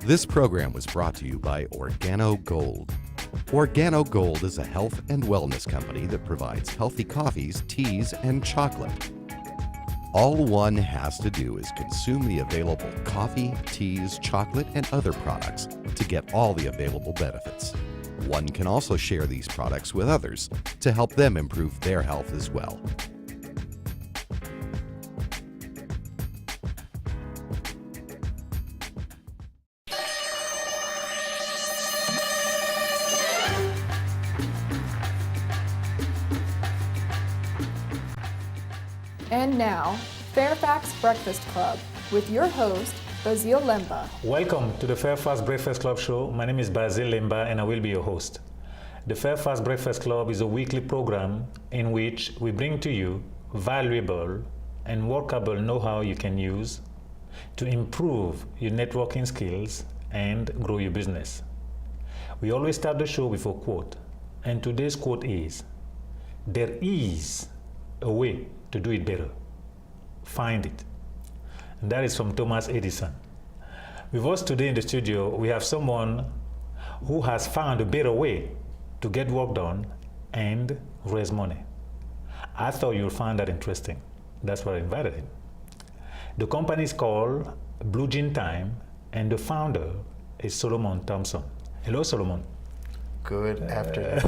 This program was brought to you by Organo Gold. Organo Gold is a health and wellness company that provides healthy coffees, teas, and chocolate. All one has to do is consume the available coffee, teas, chocolate, and other products to get all the available benefits. One can also share these products with others to help them improve their health as well. And now, FAIRFAX Breakfast Club with your host, Basil Lemba. Welcome to the FAIRFAX Breakfast Club show. My name is Basil Lemba and I will be your host. The FAIRFAX Breakfast Club is a weekly program in which we bring to you valuable and workable know-how you can use to improve your networking skills and grow your business. We always start the show with a quote, and today's quote is, "There is a way to do it better. Find it." And that is from Thomas Edison. With us today in the studio, we have someone who has found a better way to get work done and raise money. I thought you'll find that interesting. That's why I invited him. The company is called Blue Jean Time, and the founder is Solomon Thompson. Hello, Solomon. Good afternoon.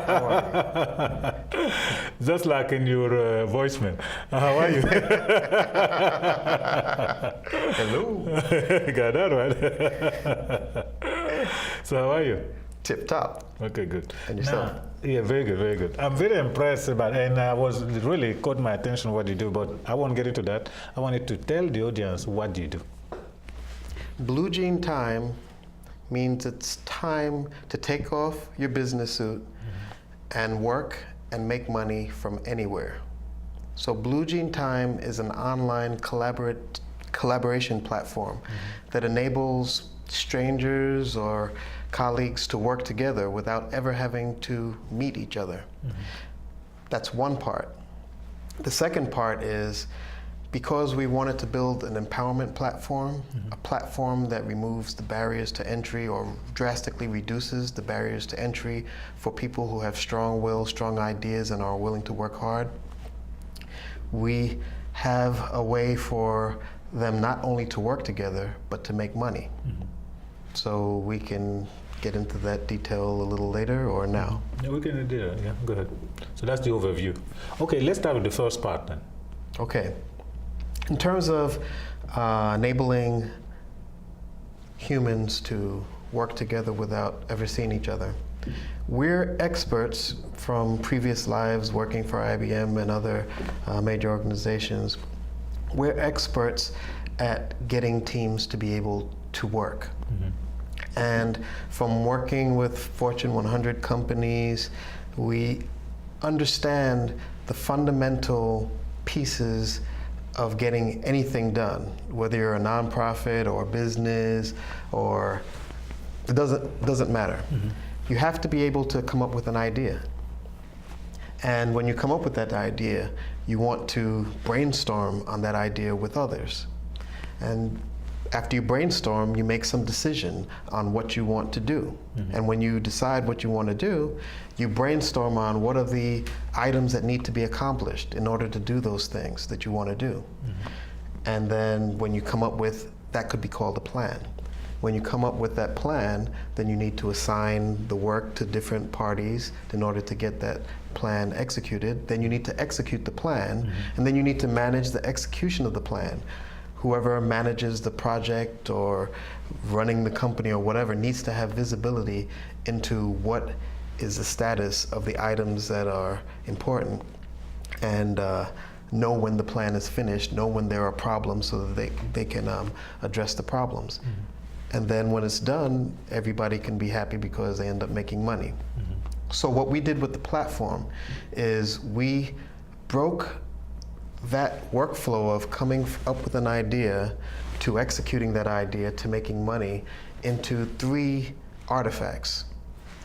How are you? Just like in your voicemail. How are you? Hello. Got that right. So how are you? Tip top. Okay, good. And yourself? Yeah, very good, very good. I'm very impressed about, and I was really caught my attention what you do, but I won't get into that. I wanted to tell the audience what you do. Blue Jean Time means it's time to take off your business suit and work and make money from anywhere. So Blue Jean Time is an online collaboration platform that enables strangers or colleagues to work together without ever having to meet each other. That's one part. The second part is, because we wanted to build an empowerment platform, a platform that removes the barriers to entry or drastically reduces the barriers to entry for people who have strong will, strong ideas, and are willing to work hard, we have a way for them not only to work together, but to make money. So we can get into that detail a little later or now. Yeah, we can do that. Yeah, go ahead. So that's the overview. Okay, let's start with the first part then. Okay. In terms of enabling humans to work together without ever seeing each other, we're experts from previous lives working for IBM and other major organizations. We're experts at getting teams to be able to work. And from working with Fortune 100 companies, we understand the fundamental pieces of getting anything done, whether you're a nonprofit or a business, or it doesn't matter. You have to be able to come up with an idea. And when you come up with that idea, you want to brainstorm on that idea with others. And after you brainstorm, you make some decision on what you want to do. And when you decide what you want to do, you brainstorm on what are the items that need to be accomplished in order to do those things that you want to do. And then when you come up with, that could be called a plan. When you come up with that plan, then you need to assign the work to different parties in order to get that plan executed. Then you need to execute the plan, and then you need to manage the execution of the plan. Whoever manages the project or running the company or whatever needs to have visibility into what is the status of the items that are important, and know when the plan is finished, know when there are problems so that they can address the problems. And then when it's done, everybody can be happy because they end up making money. So what we did with the platform is we broke that workflow of coming up with an idea to executing that idea to making money into 3 artifacts.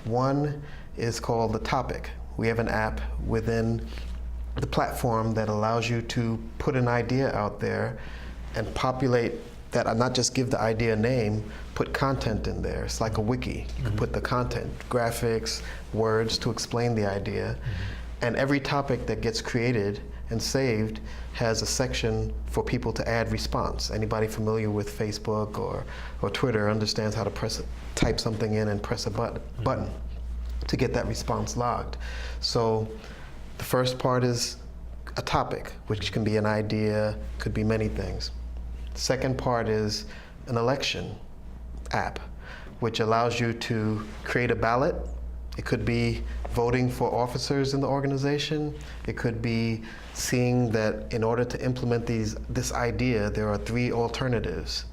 One is called the topic. We have an app within the platform that allows you to put an idea out there and populate that I not just give the idea a name, put content in there. It's like a wiki. You can put the content, graphics, words to explain the idea. And every topic that gets created and saved has a section for people to add response. Anybody familiar with Facebook or Twitter understands how to type something in and press a button to get that response logged. So the first part is a topic, which can be an idea, could be many things. The second part is an election app, which allows you to create a ballot. It could be voting for officers in the organization. It could be seeing that in order to implement this idea, there are 3 alternatives,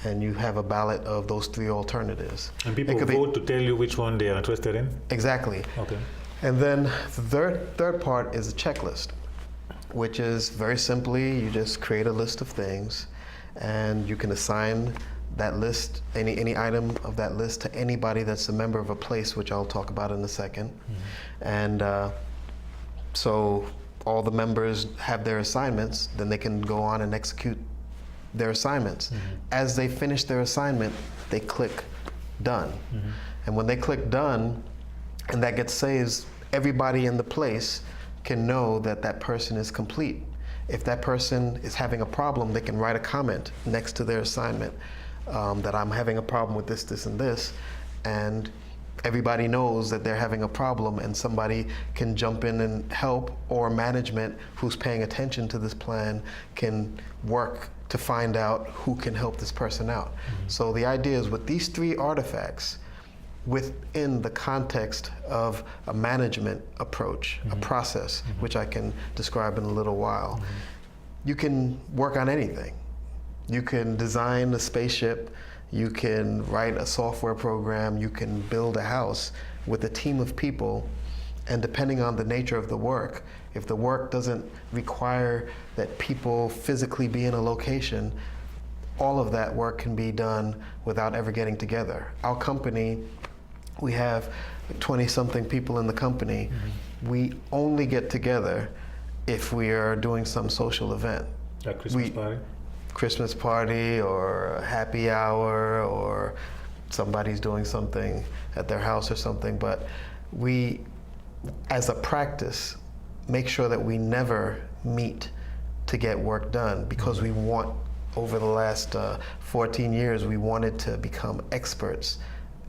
and you have a ballot of those 3 alternatives. And people vote to tell you which one they are interested in? Exactly. Okay. And then the third part is a checklist, which is very simply, you just create a list of things, and you can assign that list, any item of that list, to anybody that's a member of a place, which I'll talk about in a second. And so all the members have their assignments, then they can go on and execute their assignments. As they finish their assignment, they click done. And when they click done, and that gets saved, everybody in the place can know that that person is complete. If that person is having a problem, they can write a comment next to their assignment that I'm having a problem with this, this, and this, and everybody knows that they're having a problem, and somebody can jump in and help, or management who's paying attention to this plan can work to find out who can help this person out. So the idea is, with these 3 artifacts, within the context of a management approach, a process, which I can describe in a little while, you can work on anything. You can design a spaceship, you can write a software program, you can build a house with a team of people, and depending on the nature of the work, if the work doesn't require that people physically be in a location, all of that work can be done without ever getting together. Our company, we have 20-something people in the company. We only get together if we are doing some social event. A Christmas party? Christmas party, or a happy hour, or somebody's doing something at their house or something. But we, as a practice, make sure that we never meet to get work done, because we want, over the last 14 years, we wanted to become experts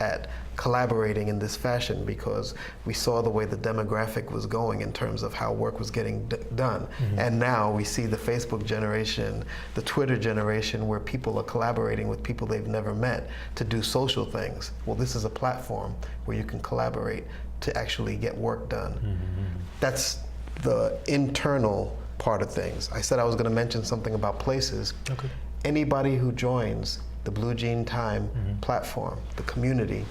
at collaborating in this fashion, because we saw the way the demographic was going in terms of how work was getting done. And now we see the Facebook generation, the Twitter generation, where people are collaborating with people they've never met to do social things. Well, this is a platform where you can collaborate to actually get work done. That's the internal part of things. I said I was going to mention something about places. Okay. Anybody who joins the Blue Jean Time platform, the community,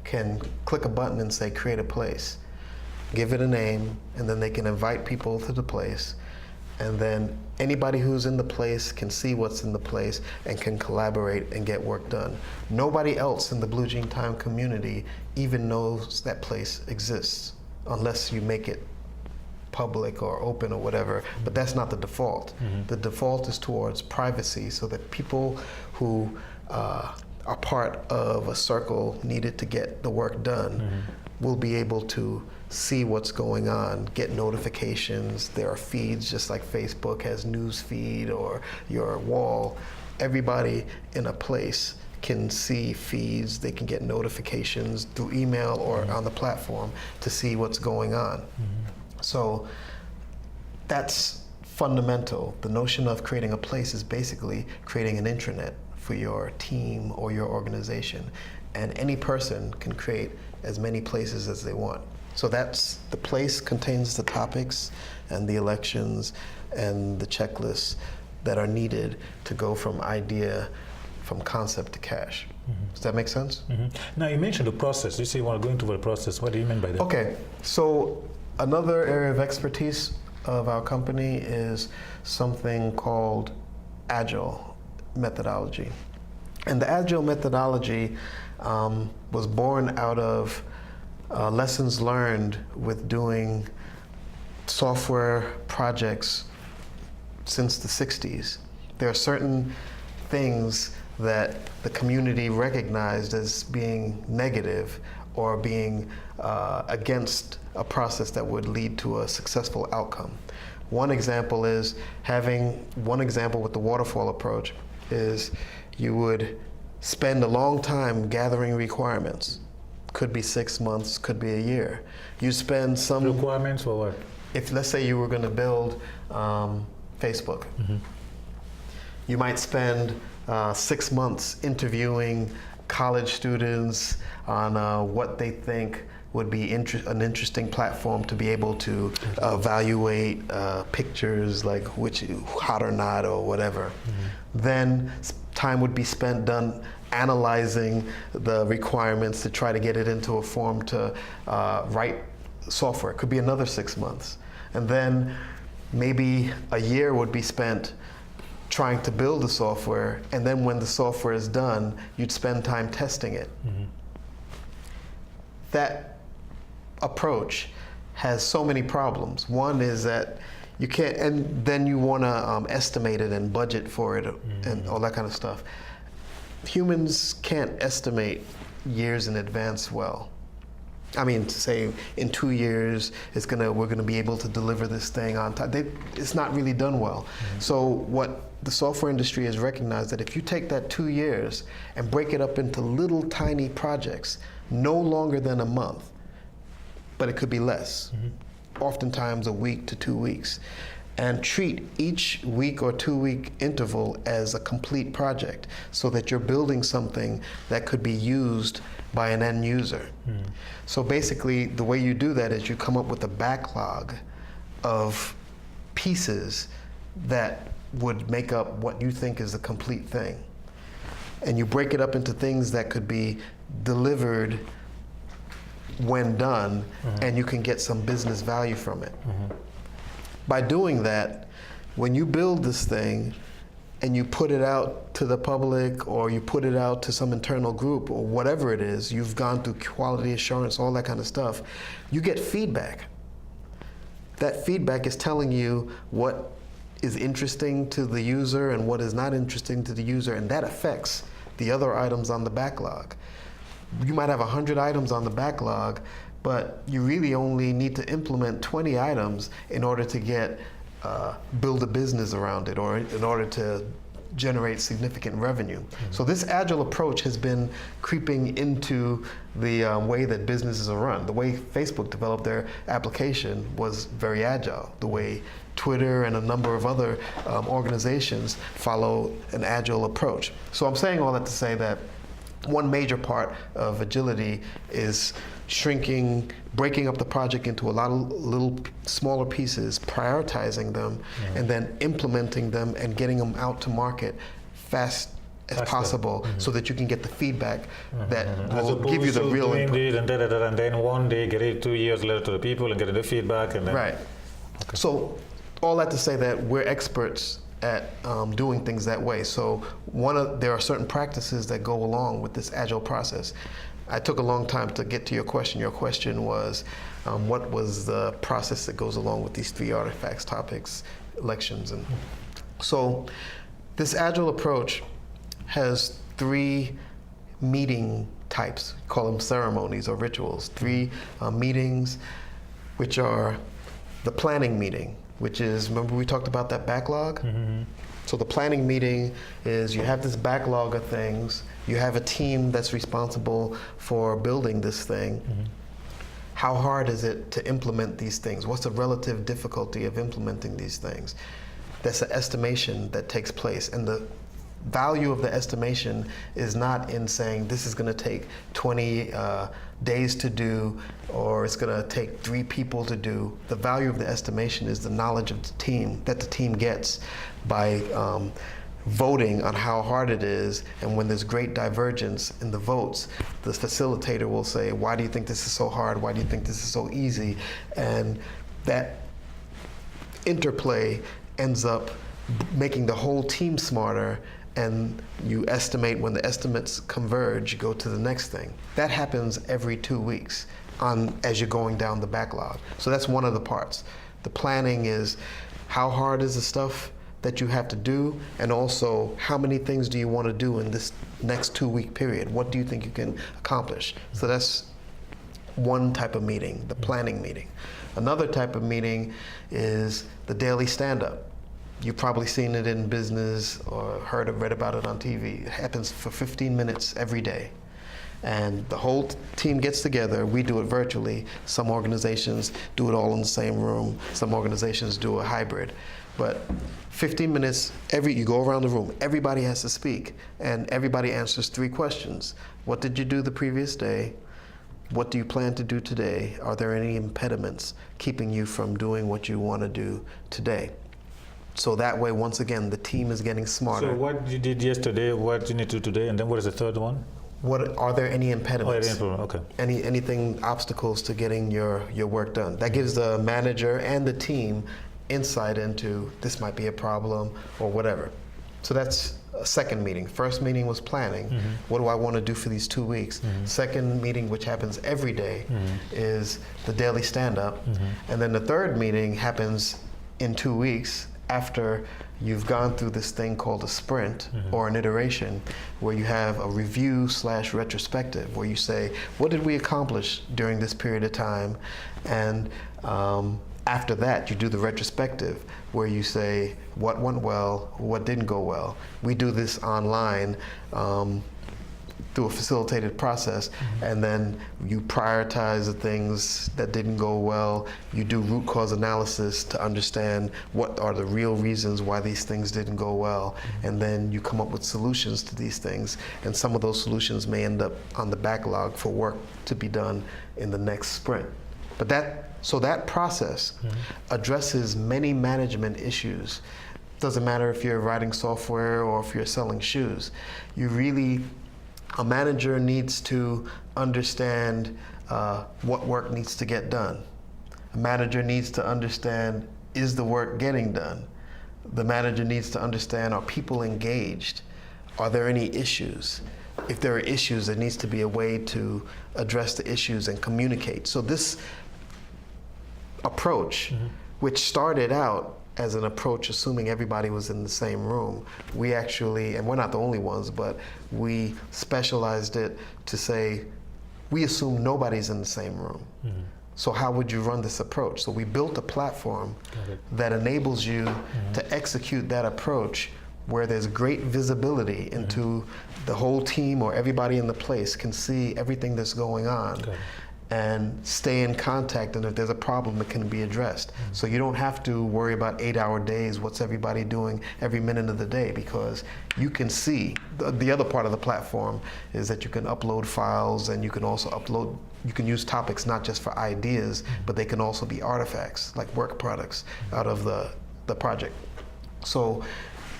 can click a button and say create a place, give it a name, and then they can invite people to the place, and then anybody who's in the place can see what's in the place and can collaborate and get work done. Nobody else in the Blue Jean Time community even knows that place exists, unless you make it public or open or whatever, but that's not the default. The default is towards privacy, so that people who are part of a circle needed to get the work done will be able to see what's going on, get notifications. There are feeds, just like Facebook has news feed or your wall. Everybody in a place can see feeds, they can get notifications through email or on the platform to see what's going on. So that's fundamental. The notion of creating a place is basically creating an intranet for your team or your organization. And any person can create as many places as they want. So that's, the place contains the topics and the elections and the checklists that are needed to go from idea, from concept to cash. Does that make sense? Now, you mentioned the process. You say you want to go into the process. What do you mean by that? Okay, so another area of expertise of our company is something called Agile methodology. And the Agile methodology was born out of lessons learned with doing software projects since the 60s. There are certain things that the community recognized as being negative or being against a process that would lead to a successful outcome. One example with the waterfall approach is you would spend a long time gathering requirements. Could be 6 months, could be a year. You spend some requirements for what? If let's say you were going to build Facebook, you might spend 6 months interviewing college students on what they think would be an interesting platform to be able to evaluate pictures, like which hot or not or whatever. Then time would be spent analyzing the requirements to try to get it into a form to write software. It could be another 6 months. And then maybe a year would be spent trying to build the software, and then when the software is done, you'd spend time testing it. That approach has so many problems. One is that you can't, and then you want to estimate it and budget for it and all that kind of stuff. Humans can't estimate years in advance well. I mean, to say in 2 years we're gonna be able to deliver this thing on time. It's not really done well. So what the software industry has recognized, that if you take that 2 years and break it up into little tiny projects, no longer than a month, but it could be less, oftentimes a week to 2 weeks, and treat each week or 2 week interval as a complete project so that you're building something that could be used by an end user. So basically, the way you do that is you come up with a backlog of pieces that would make up what you think is a complete thing. And you break it up into things that could be delivered when done, and you can get some business value from it. By doing that, when you build this thing and you put it out to the public, or you put it out to some internal group, or whatever it is, you've gone through quality assurance, all that kind of stuff, you get feedback. That feedback is telling you what is interesting to the user and what is not interesting to the user, and that affects the other items on the backlog. You might have 100 items on the backlog, but you really only need to implement 20 items in order to build a business around it, or in order to generate significant revenue. So this agile approach has been creeping into the way that businesses are run. The way Facebook developed their application was very agile. The way Twitter and a number of other organizations follow an agile approach. So I'm saying all that to say that one major part of agility is breaking up the project into a lot of little smaller pieces, prioritizing them, and then implementing them and getting them out to market fast as possible, so that you can get the feedback that will give you the real input. And then one day get it 2 years later to the people and get the feedback. And then Right. Okay. So all that to say that we're experts at doing things that way. So there are certain practices that go along with this agile process. I took a long time to get to your question. Your question was, what was the process that goes along with these 3 artifacts, topics, elections, and so this agile approach has 3 meeting types. Call them ceremonies or rituals. 3 meetings, which are the planning meeting, which is, remember we talked about that backlog? So the planning meeting is, you have this backlog of things, you have a team that's responsible for building this thing. How hard is it to implement these things? What's the relative difficulty of implementing these things? That's an estimation that takes place, and the value of the estimation is not in saying this is going to take 20 days to do, or it's going to take 3 people to do. The value of the estimation is the knowledge of the team that the team gets by voting on how hard it is, and when there's great divergence in the votes, the facilitator will say, why do you think this is so hard? Why do you think this is so easy? And that interplay ends up making the whole team smarter, and you estimate. When the estimates converge, you go to the next thing. That happens every 2 weeks as you're going down the backlog. So that's one of the parts. The planning is, how hard is the stuff that you have to do, and also how many things do you want to do in this next 2-week period? What do you think you can accomplish? So that's one type of meeting, the planning meeting. Another type of meeting is the daily stand-up. You've probably seen it in business or heard or read about it on TV. It happens for 15 minutes every day. And the whole team gets together. We do it virtually. Some organizations do it all in the same room. Some organizations do a hybrid. But 15 minutes, you go around the room. Everybody has to speak, and everybody answers 3 questions. What did you do the previous day? What do you plan to do today? Are there any impediments keeping you from doing what you want to do today? So that way, once again, the team is getting smarter. So what you did yesterday, what you need to do today, and then what is the third one? What are there any impediments? Okay. Anything obstacles to getting your work done? That gives the manager and the team insight into this might be a problem or whatever. So that's a second meeting. First meeting was planning. What do I want to do for these 2 weeks? Second meeting, which happens every day, is the daily stand-up. And then the third meeting happens in 2 weeks after you've gone through this thing called a sprint or an iteration, where you have a review / retrospective, where you say, what did we accomplish during this period of time? And after that, you do the retrospective, where you say what went well, what didn't go well. We do this online through a facilitated process, and then you prioritize the things that didn't go well. You do root cause analysis to understand what are the real reasons why these things didn't go well, and then you come up with solutions to these things, and some of those solutions may end up on the backlog for work to be done in the next sprint. But that process addresses many management issues. Doesn't matter if you're writing software or if you're selling shoes. A manager needs to understand what work needs to get done. A manager needs to understand, is the work getting done? The manager needs to understand, are people engaged? Are there any issues? If there are issues, there needs to be a way to address the issues and communicate. So this approach, which started out as an approach assuming everybody was in the same room, we actually, and we're not the only ones, but we specialized it to say, we assume nobody's in the same room. So how would you run this approach? So we built a platform that enables you to execute that approach, where there's great visibility into the whole team, or everybody in the place can see everything that's going on. And stay in contact, and if there's a problem, it can be addressed. So you don't have to worry about 8-hour days, what's everybody doing every minute of the day, because you can see. The other part of the platform is that you can upload files, and you can also you can use topics not just for ideas, but they can also be artifacts, like work products out of the project. So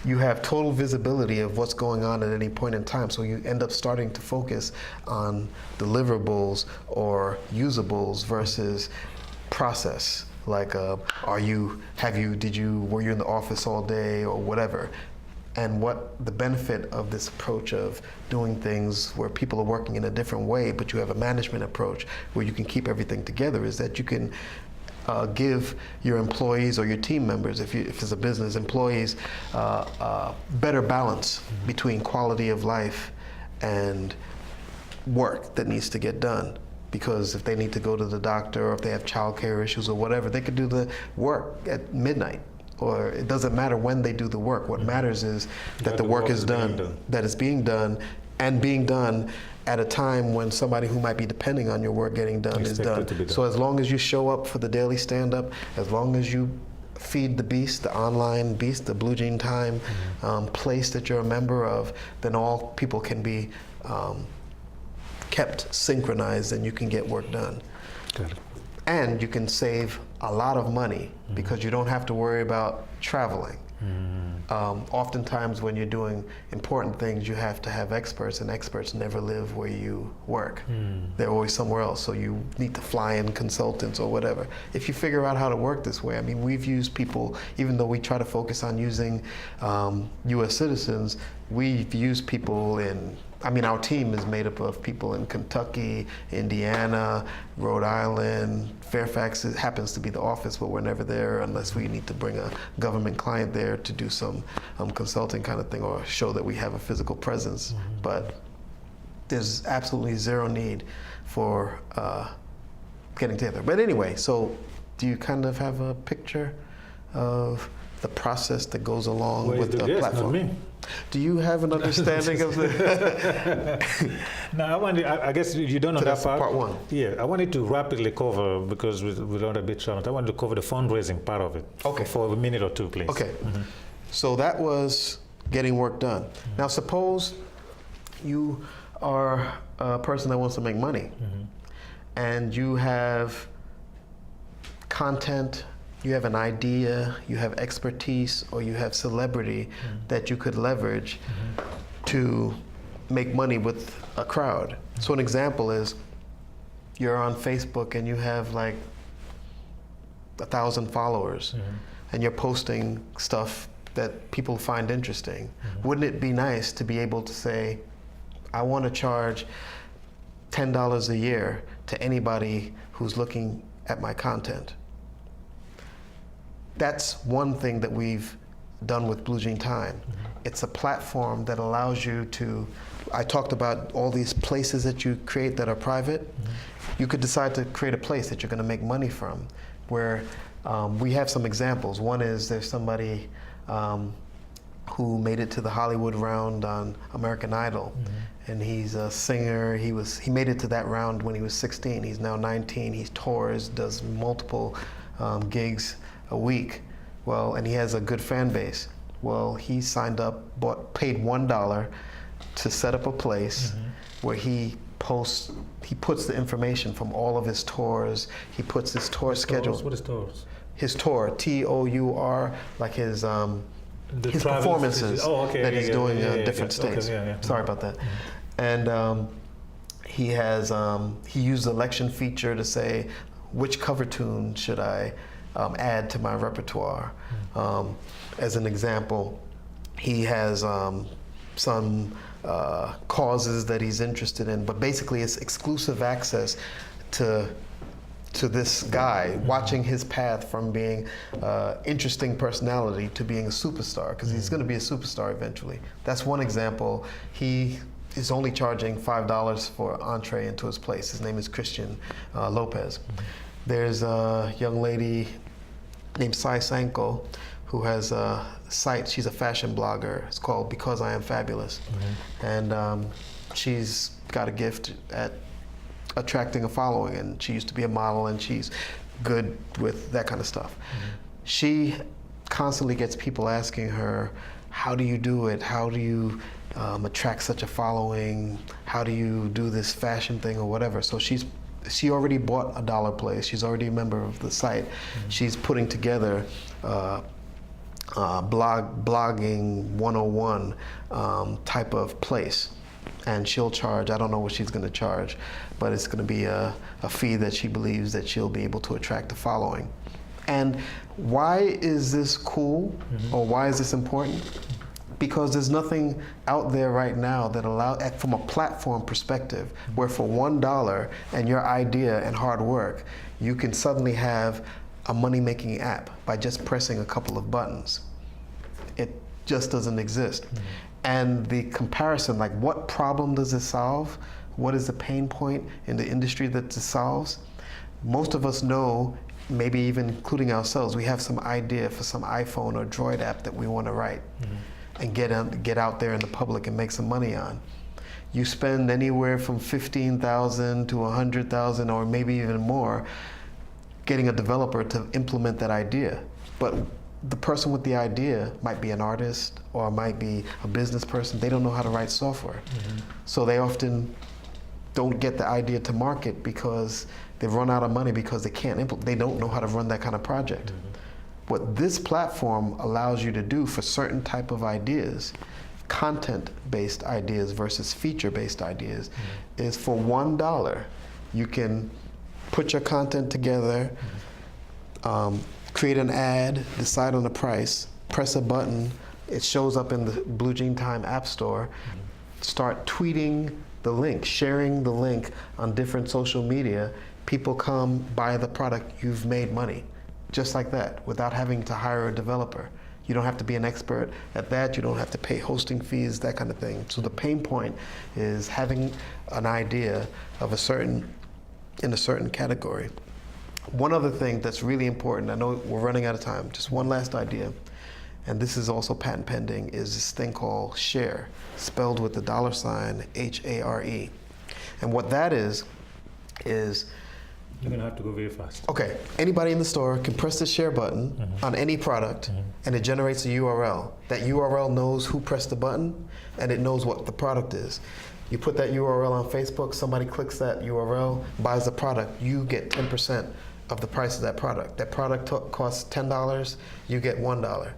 you have total visibility of what's going on at any point in time, so you end up starting to focus on deliverables or usables versus process. Like, were you in the office all day or whatever? And what the benefit of this approach of doing things where people are working in a different way, but you have a management approach where you can keep everything together, is that you can give your employees or your team members, if it's a business, employees, better balance between quality of life and work that needs to get done. Because if they need to go to the doctor, or if they have childcare issues or whatever, they could do the work at midnight. Or it doesn't matter when they do the work. What matters is that the work is done, that it's being done, and being done at a time when somebody who might be depending on your work getting done is done. So as long as you show up for the daily stand-up, as long as you feed the beast, the online beast, the Blue Jean Time place that you're a member of, then all people can be kept synchronized, and you can get work done. Got it. And you can save a lot of money because you don't have to worry about traveling. Oftentimes when you're doing important things, you have to have experts, and experts never live where you work. They're always somewhere else, so you need to fly in consultants or whatever. If you figure out how to work this way, I mean, we've used people, even though we try to focus on using US citizens, we've used people our team is made up of people in Kentucky, Indiana, Rhode Island. Fairfax happens to be the office, but we're never there unless we need to bring a government client there to do some consulting kind of thing or show that we have a physical presence. But there's absolutely zero need for getting together. But anyway, so do you kind of have a picture of the process that goes along with the platform? Not me. Do you have an understanding of the? No, I guess you don't know So that that's part. part one. Yeah, I wanted to rapidly cover, because we don't have a bit short. I wanted to cover the fundraising part of it. Okay. For a minute or two, please. Okay. So that was getting work done. Now suppose you are a person that wants to make money, and you have content, you have an idea, you have expertise, or you have celebrity that you could leverage to make money with a crowd. So an example is you're on Facebook and you have like 1,000 followers and you're posting stuff that people find interesting. Wouldn't it be nice to be able to say, I want to charge $10 a year to anybody who's looking at my content? That's one thing that we've done with Blue Jean Time. It's a platform that allows you to, I talked about all these places that you create that are private. You could decide to create a place that you're going to make money from, where we have some examples. One is there's somebody who made it to the Hollywood round on American Idol. And he's a singer. He made it to that round when he was 16. He's now 19. He tours, does multiple gigs a week. Well, and he has a good fan base. Well, he signed up, paid $1 to set up a place where he puts the information from all of his tours. He puts his tour schedule. What is tours? His tour, Tour, like his performances that he's doing in different states. Sorry about that. And he used the election feature to say, which cover tune should I add to my repertoire? As an example, he has some causes that he's interested in, but basically it's exclusive access to this guy, watching his path from being interesting personality to being a superstar, because he's going to be a superstar eventually. That's one example. He is only charging $5 for entree into his place. His name is Christian Lopez. There's a young lady named Sai Sanko who has a site. She's a fashion blogger. It's called Because I Am Fabulous. And she's got a gift at attracting a following, and she used to be a model, and she's good with that kind of stuff. She constantly gets people asking her, how do you do it? How do you attract such a following? How do you do this fashion thing or whatever? So she already bought a dollar place. She's already a member of the site. She's putting together blogging 101 type of place. And she'll charge, I don't know what she's going to charge, but it's going to be a fee that she believes that she'll be able to attract a following. And why is this cool, or why is this important? Because there's nothing out there right now that allows, from a platform perspective, where for $1 and your idea and hard work, you can suddenly have a money-making app by just pressing a couple of buttons. It just doesn't exist. And the comparison, like what problem does it solve? What is the pain point in the industry that it solves? Most of us know, maybe even including ourselves, we have some idea for some iPhone or Droid app that we want to write and get out there in the public and make some money on. You spend anywhere from $15,000 to $100,000 or maybe even more getting a developer to implement that idea. But the person with the idea might be an artist or might be a business person. They don't know how to write software. So they often don't get the idea to market because they've run out of money because they can't implement. They don't know how to run that kind of project. What this platform allows you to do for certain type of ideas, content-based ideas versus feature-based ideas, is for $1, you can put your content together, create an ad, decide on the price, press a button, it shows up in the Blue Jean Time App Store. Start tweeting the link, sharing the link on different social media. People come, buy the product, you've made money. Just like that, without having to hire a developer. You don't have to be an expert at that. You don't have to pay hosting fees, that kind of thing. So the pain point is having an idea of in a certain category. One other thing that's really important, I know we're running out of time, just one last idea, and this is also patent pending, is this thing called SHARE, spelled with the $ HARE. And what that is you're gonna have to go very fast. okay, anybody in the store can press the share button on any product and it generates a URL. That URL knows who pressed the button and it knows what the product is. You put that URL on Facebook, somebody clicks that URL, buys the product, you get 10% of the price of that product. That product costs $10, you get $1.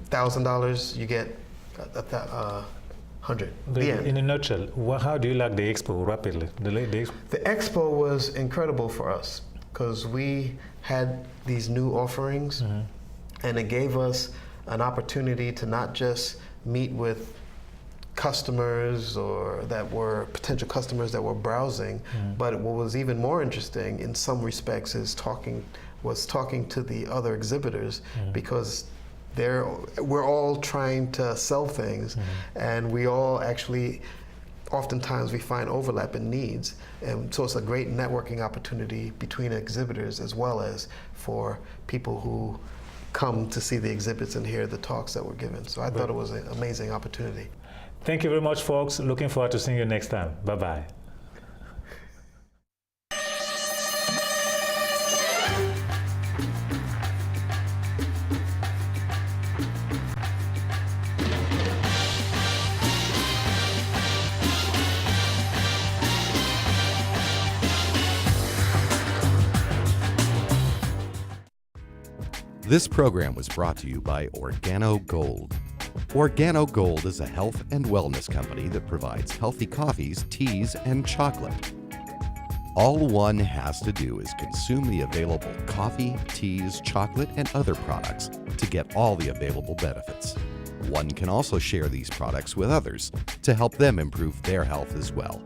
$1,000, you get 100. The end. In a nutshell, how do you like the expo rapidly? The expo was incredible for us because we had these new offerings and it gave us an opportunity to not just meet with customers or that were potential customers that were browsing, but what was even more interesting in some respects is talking to the other exhibitors because we're all trying to sell things and we all actually oftentimes we find overlap in needs, and so it's a great networking opportunity between exhibitors as well as for people who come to see the exhibits and hear the talks that were given. So I thought it was an amazing opportunity. Thank you very much, folks. Looking forward to seeing you next time. Bye-bye. This program was brought to you by Organo Gold. Organo Gold is a health and wellness company that provides healthy coffees, teas, and chocolate. All one has to do is consume the available coffee, teas, chocolate, and other products to get all the available benefits. One can also share these products with others to help them improve their health as well.